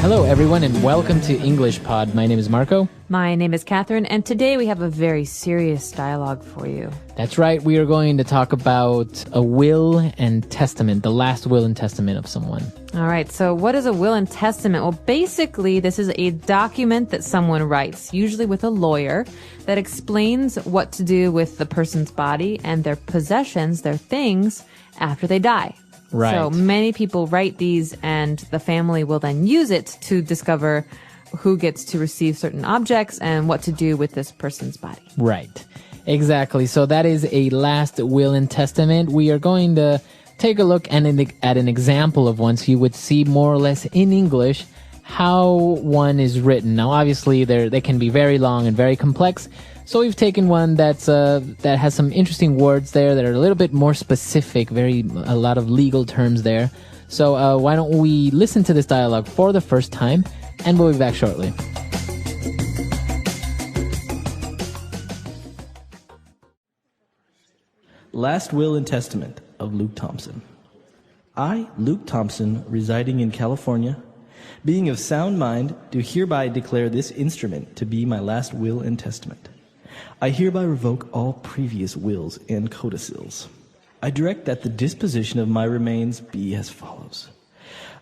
Hello, everyone, and welcome to EnglishPod. My name is Marco. My name is Catherine, and today we have a very serious dialogue for you. That's right. We are going to talk about a will and testament, the last will and testament of someone. All right, so what is a will and testament? Well, basically, this is a document that someone writes, usually with a lawyer, that explains what to do with the person's body and their possessions, their things, after they die. Right. So many people write these, and the family will then use it to discover who gets to receive certain objects and what to do with this person's body. Right. Exactly. So that is a last will and testament. We are going to take a look at an example of one so you would see more or less in English how one is written. Now, obviously, they can be very long and very complex. So we've taken one that has some interesting words there that are a little bit more specific, a lot of legal terms there. So why don't we listen to this dialogue for the first time, and we'll be back shortly. Last Will and Testament of Luke Thompson. I, Luke Thompson, residing in California, being of sound mind, do hereby declare this instrument to be my last will and testament. I hereby revoke all previous wills and codicils. I direct that the disposition of my remains be as follows.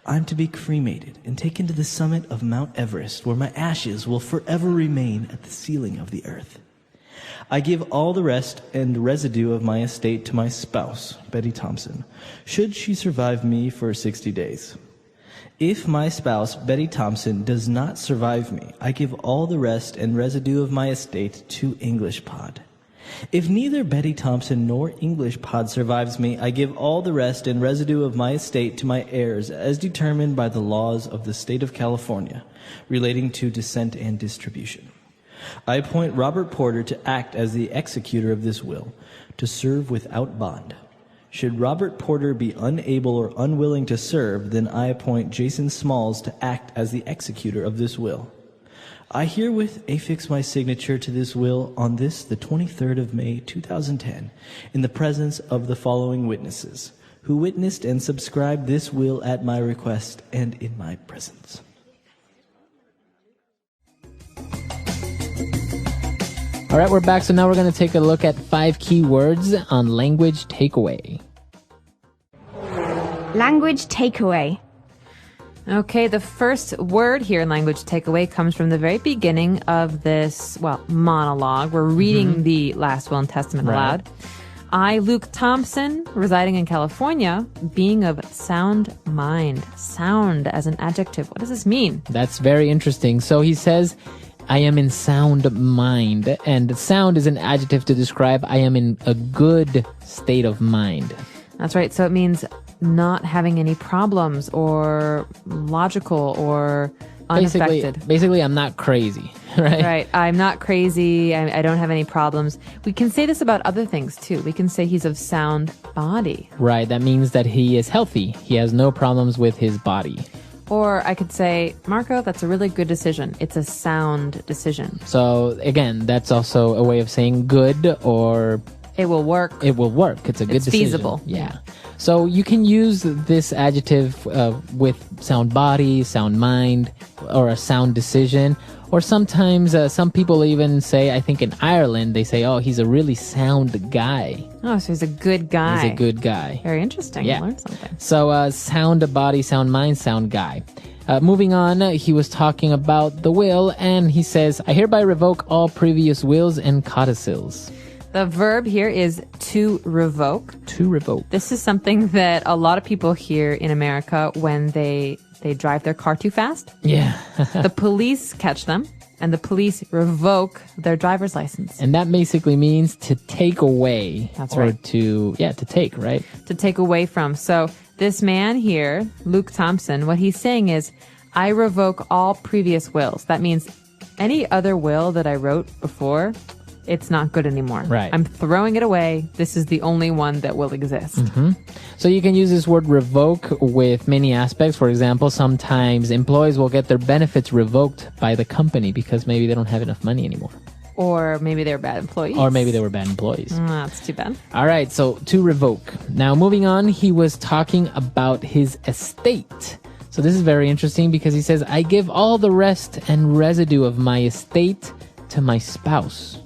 I am to be cremated and taken to the summit of Mount Everest, where my ashes will forever remain at the ceiling of the earth. I give all the rest and residue of my estate to my spouse, Betty Thompson, should she survive me for 60 days. If my spouse, Betty Thompson, does not survive me, I give all the rest and residue of my estate to EnglishPod. If neither Betty Thompson nor EnglishPod survives me, I give all the rest and residue of my estate to my heirs, as determined by the laws of the state of California, relating to descent and distribution. I appoint Robert Porter to act as the executor of this will, to serve without bond. Should Robert Porter be unable or unwilling to serve, then I appoint Jason Smalls to act as the executor of this will. I herewith affix my signature to this will on this, the 23rd of May, 2010, in the presence of the following witnesses, who witnessed and subscribed this will at my request and in my presence. All right, we're back. So now we're going to take a look at 5 key words on language takeaway. Language takeaway. Okay, the first word here in language takeaway comes from the very beginning of this, monologue. We're reading the last will and testament aloud. I, Luke Thompson, residing in California, being of sound mind. Sound as an adjective. What does this mean? That's very interesting. So he says, I am in sound mind, and sound is an adjective to describe I am in a good state of mind. That's right. So it means not having any problems or logical or unaffected. Basically, I'm not crazy, right? Right. I'm not crazy. I don't have any problems. We can say this about other things, too. We can say he's of sound body. Right. That means that he is healthy. He has no problems with his body. Or I could say, Marco, that's a really good decision. It's a sound decision. So, again, that's also a way of saying good or... It will work. It will work. It's a good decision. It's feasible. Yeah. So you can use this adjective with sound body, sound mind, or a sound decision. Or sometimes some people even say, I think in Ireland, they say, oh, he's a really sound guy. Oh, so he's a good guy. He's a good guy. Very interesting. Yeah. I learned something. So sound body, sound mind, sound guy. Moving on, he was talking about the will, and he says, I hereby revoke all previous wills and codicils. The verb here is to revoke. To revoke. This is something that a lot of people hear in America when they drive their car too fast. Yeah. The police catch them, and the police revoke their driver's license. And that basically means to take away. That's right. Or to take, right? To take away from. So this man here, Luke Thompson, what he's saying is, I revoke all previous wills. That means any other will that I wrote before, it's not good anymore. Right. I'm throwing it away. This is the only one that will exist. Mm-hmm. So you can use this word revoke with many aspects. For example, sometimes employees will get their benefits revoked by the company because maybe they don't have enough money anymore. Or maybe they're bad employees. That's too bad. All right, so to revoke. Now, moving on, he was talking about his estate. So this is very interesting because he says, I give all the rest and residue of my estate to my spouse.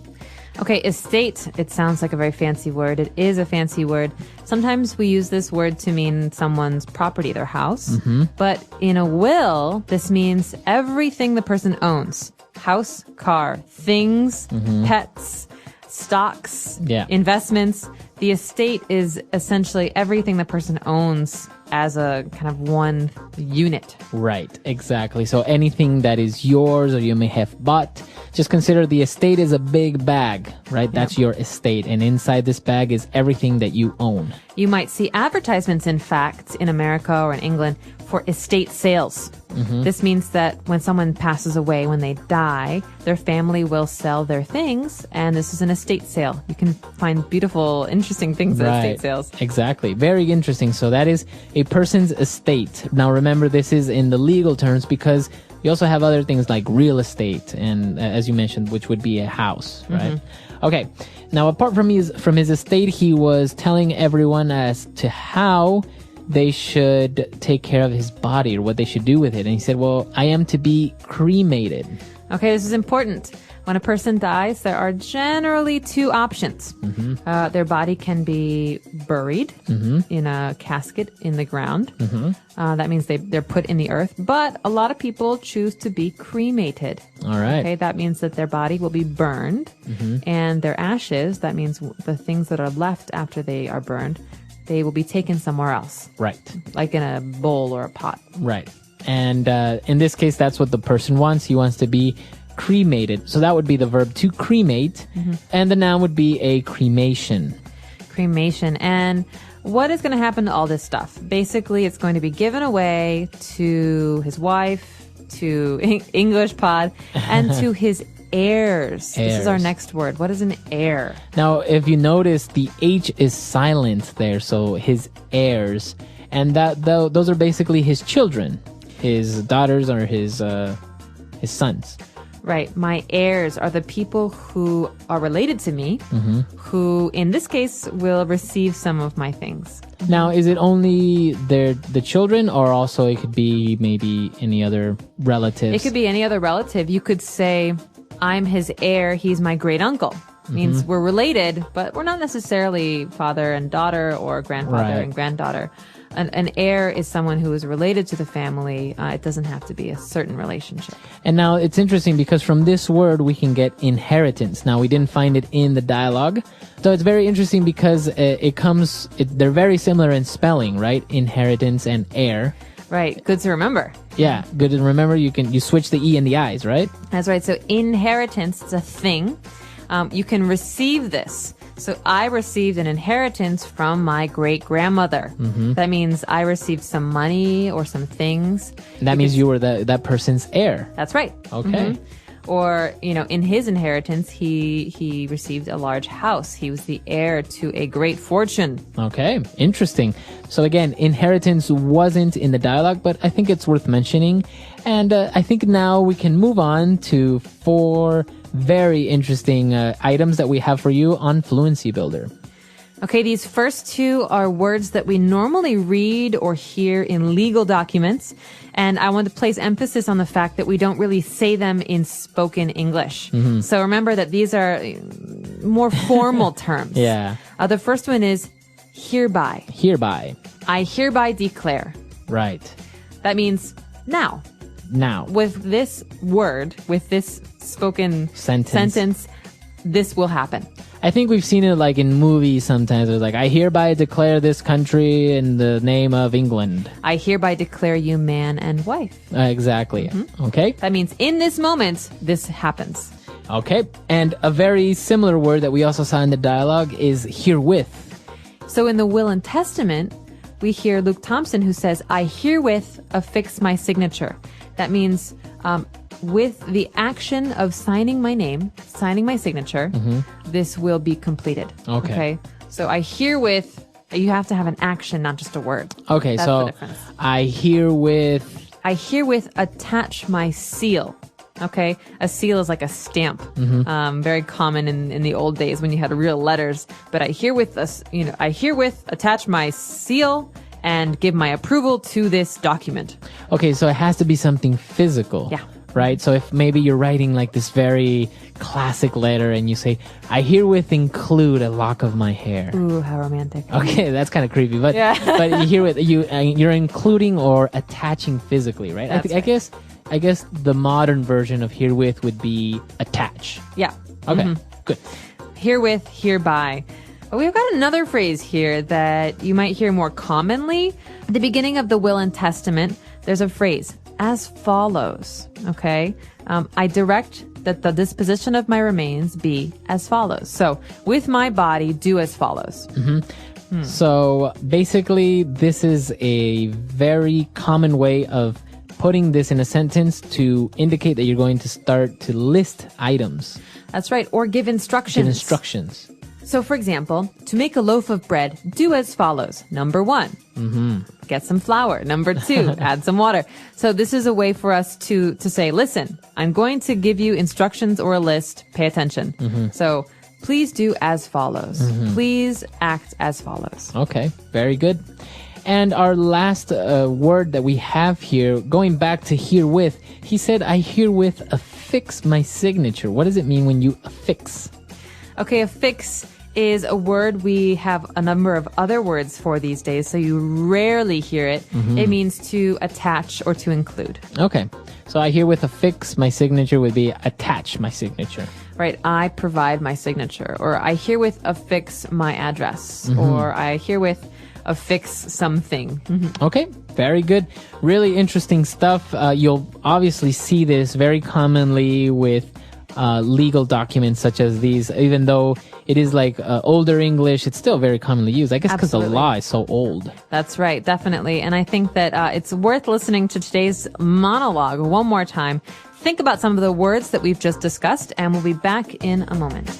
Okay, estate, it sounds like a very fancy word. It is a fancy word. Sometimes we use this word to mean someone's property, their house. But in a will, this means everything the person owns. House, car, things, pets, stocks, investments. The estate is essentially everything the person owns as a kind of one unit. Right, exactly. So anything that is yours or you may have bought, just consider the estate is a big bag, right? That's your estate. And inside this bag is everything that you own. You might see advertisements, in fact, in America or in England for estate sales. This means that when someone passes away, when they die, their family will sell their things, and this is an estate sale. You can find beautiful, interesting things at estate sales. Exactly. Very interesting. So that is a person's estate. Now remember, this is in the legal terms because you also have other things like real estate and, as you mentioned, which would be a house, right? Okay. Now, apart from his estate, he was telling everyone as to how they should take care of his body or what they should do with it. And he said, well, I am to be cremated. Okay, this is important. When a person dies, there are generally two options. Their body can be buried in a casket in the ground. That means they're put in the earth. But a lot of people choose to be cremated. All right. Okay, that means that their body will be burned. And their ashes, that means the things that are left after they are burned, they will be taken somewhere else. Right. Like in a bowl or a pot. Right. And in this case, that's what the person wants. He wants to be cremated. So that would be the verb to cremate. And the noun would be a cremation. Cremation. And what is going to happen to all this stuff? Basically, it's going to be given away to his wife, to EnglishPod, and to his heirs. This is our next word. What is an heir? Now, if you notice, the H is silent there. So his heirs. And those are basically his children, his daughters or his sons. Right. My heirs are the people who are related to me, who, in this case, will receive some of my things. Now, is it only the children, or also it could be maybe any other relatives? It could be any other relative. You could say, I'm his heir, he's my great uncle. Means we're related, but we're not necessarily father and daughter or grandfather and granddaughter. An heir is someone who is related to the family. It doesn't have to be a certain relationship. And now it's interesting because from this word we can get inheritance. Now we didn't find it in the dialogue. So it's very interesting because they're very similar in spelling, right? Inheritance and heir. Right. Good to remember. Yeah. Good to remember. You switch the E and the I's, right? That's right. So inheritance is a thing. You can receive this. So I received an inheritance from my great-grandmother. That means I received some money or some things. That means you were that person's heir. That's right. Okay. Or, in his inheritance, he received a large house. He was the heir to a great fortune. Okay. Interesting. So again, inheritance wasn't in the dialogue, but I think it's worth mentioning. And I think now we can move on to 4 very interesting items that we have for you on Fluency Builder. Okay, these first 2 are words that we normally read or hear in legal documents. And I want to place emphasis on the fact that we don't really say them in spoken English. So remember that these are more formal terms. Yeah. The first one is hereby. Hereby. I hereby declare. Right. That means now. Now. With this word, with this spoken sentence, this will happen. I think we've seen it like in movies sometimes. It's like, I hereby declare this country in the name of England. I hereby declare you man and wife. Exactly. Okay. That means in this moment, this happens. Okay. And a very similar word that we also saw in the dialogue is herewith. So in the will and testament, we hear Luke Thompson who says, I herewith affix my signature. That means with the action of signing my name, signing my signature, this will be completed. Okay. So I herewith, you have to have an action, not just a word. Okay, That's so the difference. I herewith attach my seal. Okay, a seal is like a stamp, very common in the old days when you had real letters. But I herewith attach my seal and give my approval to this document. Okay, so it has to be something physical. Yeah. Right? So if maybe you're writing like this very classic letter and you say, I herewith include a lock of my hair. Ooh, how romantic. Okay, that's kind of creepy, but Yeah. but you're including or attaching physically, right? That's I guess the modern version of herewith would be attach. Yeah. Okay, good. Herewith, hereby. We've got another phrase here that you might hear more commonly. At the beginning of the will and testament, there's a phrase, as follows, okay? I direct that the disposition of my remains be as follows. So, with my body, do as follows. So, basically, this is a very common way of putting this in a sentence to indicate that you're going to start to list items. That's right, or give instructions. Give instructions. So, for example, to make a loaf of bread, do as follows. Number 1, get some flour. Number 2, add some water. So this is a way for us to say, listen, I'm going to give you instructions or a list. Pay attention. So please do as follows. Please act as follows. Okay, very good. And our last word that we have here, going back to herewith, he said, I herewith affix my signature. What does it mean when you affix? Okay, affix is a word we have a number of other words for these days, so you rarely hear it. It means to attach or to include. Okay, so I herewith affix my signature would be attach my signature. Right, I provide my signature, or I herewith affix my address, or I herewith affix something. Okay, very good. Really interesting stuff. You'll obviously see this very commonly with legal documents such as these, even though it is like older English, it's still very commonly used. I guess because the law is so old. That's right, definitely. And I think that it's worth listening to today's monologue one more time. Think about some of the words that we've just discussed, and we'll be back in a moment.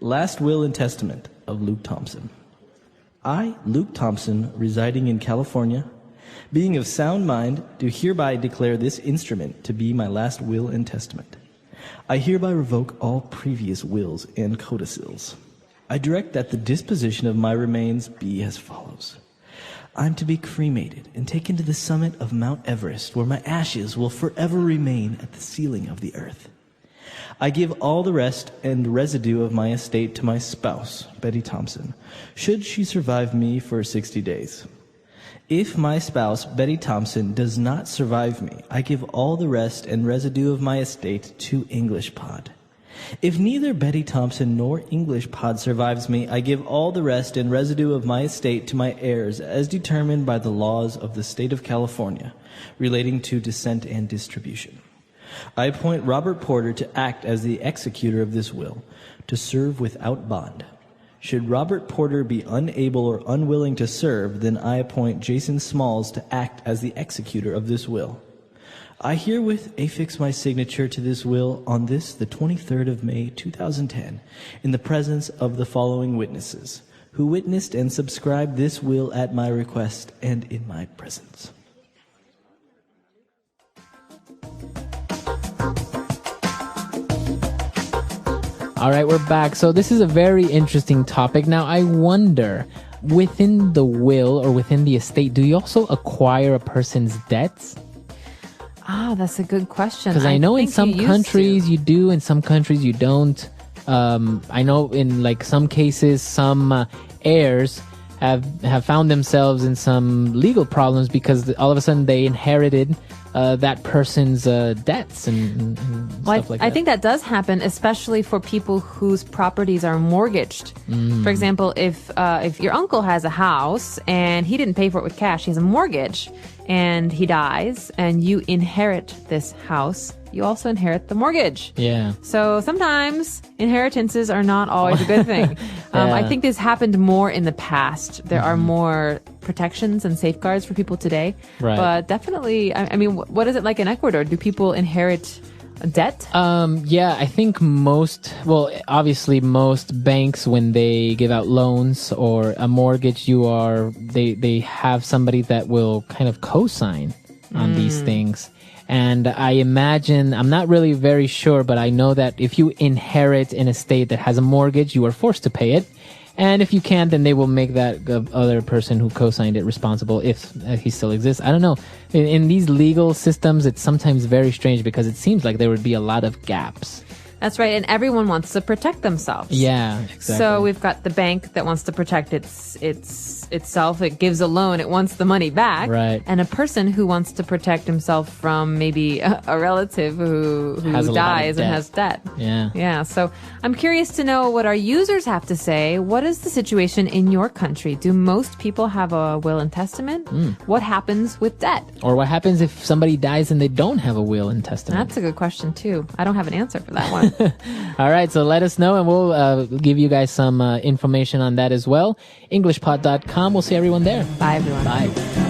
Last Will and Testament of Luke Thompson. I, Luke Thompson, residing in California, being of sound mind, do hereby declare this instrument to be my last will and testament. I hereby revoke all previous wills and codicils. I direct that the disposition of my remains be as follows. I am to be cremated and taken to the summit of Mount Everest, where my ashes will forever remain at the ceiling of the earth. I give all the rest and residue of my estate to my spouse, Betty Thompson, should she survive me for 60 days. If my spouse, Betty Thompson, does not survive me, I give all the rest and residue of my estate to EnglishPod. If neither Betty Thompson nor EnglishPod survives me, I give all the rest and residue of my estate to my heirs, as determined by the laws of the state of California, relating to descent and distribution. I appoint Robert Porter to act as the executor of this will, to serve without bond. Should Robert Porter be unable or unwilling to serve, then I appoint Jason Smalls to act as the executor of this will. I herewith affix my signature to this will on this, the 23rd of May, 2010, in the presence of the following witnesses, who witnessed and subscribed this will at my request and in my presence. All right, we're back. So this is a very interesting topic. Now, I wonder, within the will or within the estate, do you also acquire a person's debts? Ah, that's a good question. Because I know in some countries you do, in some countries you don't. I know in like some cases, some heirs have found themselves in some legal problems because all of a sudden they inherited that person's debts and stuff like that. I think that does happen, especially for people whose properties are mortgaged. For example, if your uncle has a house and he didn't pay for it with cash, he has a mortgage, and he dies, and you inherit this house, you also inherit the mortgage. Yeah. So sometimes inheritances are not always a good thing. I think this happened more in the past. There are more protections and safeguards for people today. Right. But definitely, I mean, what is it like in Ecuador? Do people inherit debt? Yeah, I think obviously most banks, when they give out loans or a mortgage, they have somebody that will kind of co-sign on these things. And I imagine, I'm not really very sure, but I know that if you inherit an estate that has a mortgage, you are forced to pay it. And if you can't, then they will make that other person who co-signed it responsible if he still exists. I don't know. In these legal systems, it's sometimes very strange because it seems like there would be a lot of gaps. That's right. And everyone wants to protect themselves. Yeah, exactly. So we've got the bank that wants to protect itself. It gives a loan. It wants the money back. Right. And a person who wants to protect himself from maybe a relative who dies and has debt. Yeah. Yeah. So I'm curious to know what our users have to say. What is the situation in your country? Do most people have a will and testament? What happens with debt? Or what happens if somebody dies and they don't have a will and testament? That's a good question, too. I don't have an answer for that one. All right, so let us know, and we'll give you guys some information on that as well. EnglishPod.com. We'll see everyone there. Bye, everyone. Bye.